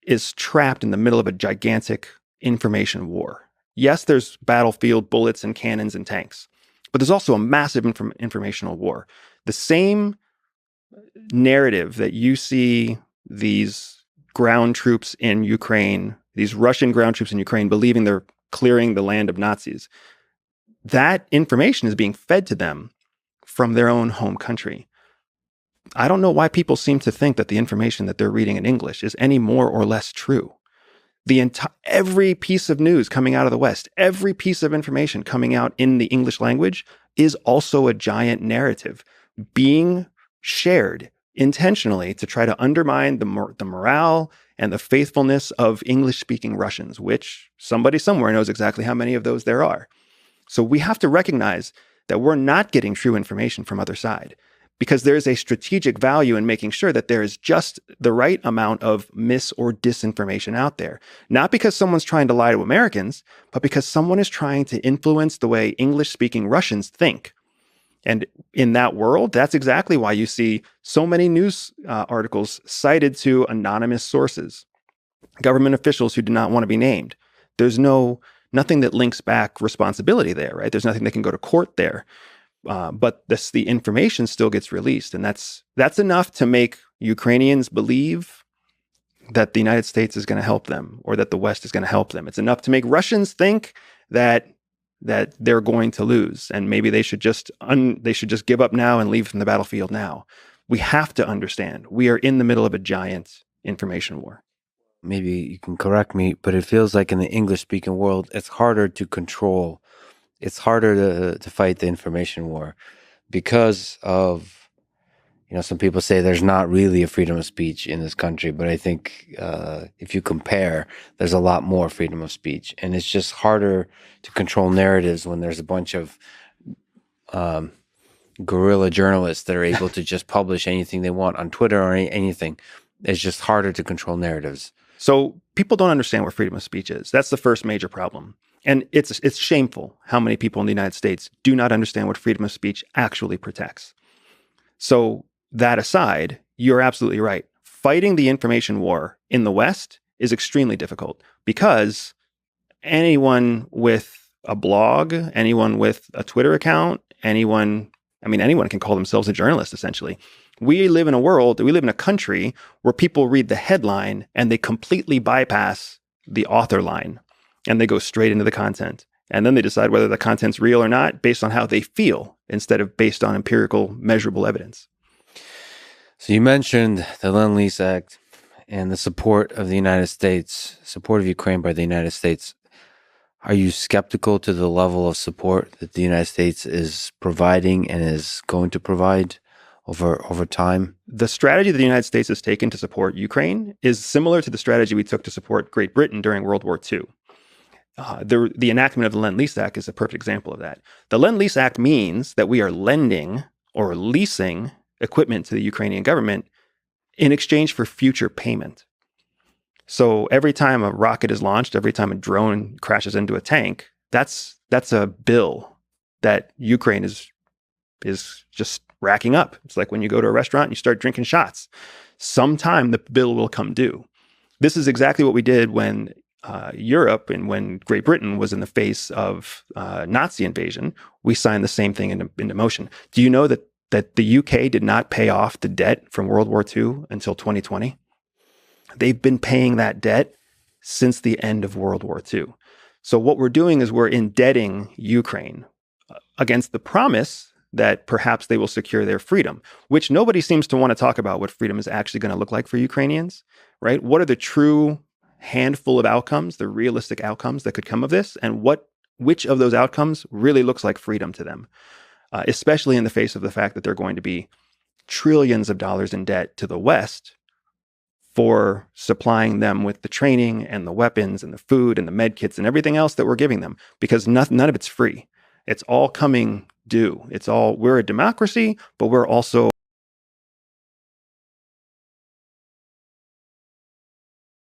is trapped in the middle of a gigantic information war. Yes, there's battlefield bullets and cannons and tanks, but there's also a massive informational war. The same narrative that you see these ground troops in Ukraine, these Russian ground troops in Ukraine, believing they're clearing the land of Nazis, that information is being fed to them from their own home country. I don't know why people seem to think that the information that they're reading in English is any more or less true. Every piece of news coming out of the West, every piece of information coming out in the English language is also a giant narrative being shared intentionally to try to undermine the morale and the faithfulness of English-speaking Russians, which somebody somewhere knows exactly how many of those there are. So we have to recognize that we're not getting true information from other side, because there is a strategic value in making sure that there is just the right amount of mis or disinformation out there. Not because someone's trying to lie to Americans, but because someone is trying to influence the way English-speaking Russians think. And in that world, that's exactly why you see so many news articles cited to anonymous sources, government officials who do not want to be named. There's nothing that links back responsibility there, right? There's nothing that can go to court there. But the information still gets released, and that's enough to make Ukrainians believe that the United States is going to help them, or that the West is going to help them. It's enough to make Russians think that they're going to lose, and maybe they should just give up now and leave from the battlefield now. We have to understand we are in the middle of a giant information war. Maybe you can correct me, but it feels like in the English-speaking world, it's harder to control. It's harder to fight the information war because of, some people say there's not really a freedom of speech in this country, but I think if you compare, there's a lot more freedom of speech. And it's just harder to control narratives when there's a bunch of guerrilla journalists that are able to just publish anything they want on Twitter or anything. It's just harder to control narratives. So people don't understand what freedom of speech is. That's the first major problem. And it's shameful how many people in the United States do not understand what freedom of speech actually protects. So that aside, you're absolutely right. Fighting the information war in the West is extremely difficult because anyone with a blog, anyone with a Twitter account, anyone can call themselves a journalist, essentially. We live in a country where people read the headline and they completely bypass the author line. And they go straight into the content. And then they decide whether the content's real or not based on how they feel instead of based on empirical, measurable evidence. So you mentioned the Lend-Lease Act and the support of the United States, support of Ukraine by the United States. Are you skeptical to the level of support that the United States is providing and is going to provide over time? The strategy that the United States has taken to support Ukraine is similar to the strategy we took to support Great Britain during World War II. The enactment of the Lend-Lease Act is a perfect example of that. The Lend-Lease Act means that we are lending or leasing equipment to the Ukrainian government in exchange for future payment. So every time a rocket is launched, every time a drone crashes into a tank, that's a bill that Ukraine is just racking up. It's like when you go to a restaurant and you start drinking shots. Sometime the bill will come due. This is exactly what we did when Europe and when Great Britain was in the face of Nazi invasion. We signed the same thing into motion. Do you know that the UK did not pay off the debt from World War II until 2020? They've been paying that debt since the end of World War II. So what we're doing is we're indebting Ukraine against the promise that perhaps they will secure their freedom, which nobody seems to want to talk about what freedom is actually going to look like for Ukrainians, right? What are the true handful of outcomes, the realistic outcomes that could come of this, and which of those outcomes really looks like freedom to them, especially in the face of the fact that they're going to be trillions of dollars in debt to the West for supplying them with the training and the weapons and the food and the med kits and everything else that we're giving them, because none of it's free. It's all coming due. We're a democracy, but we're also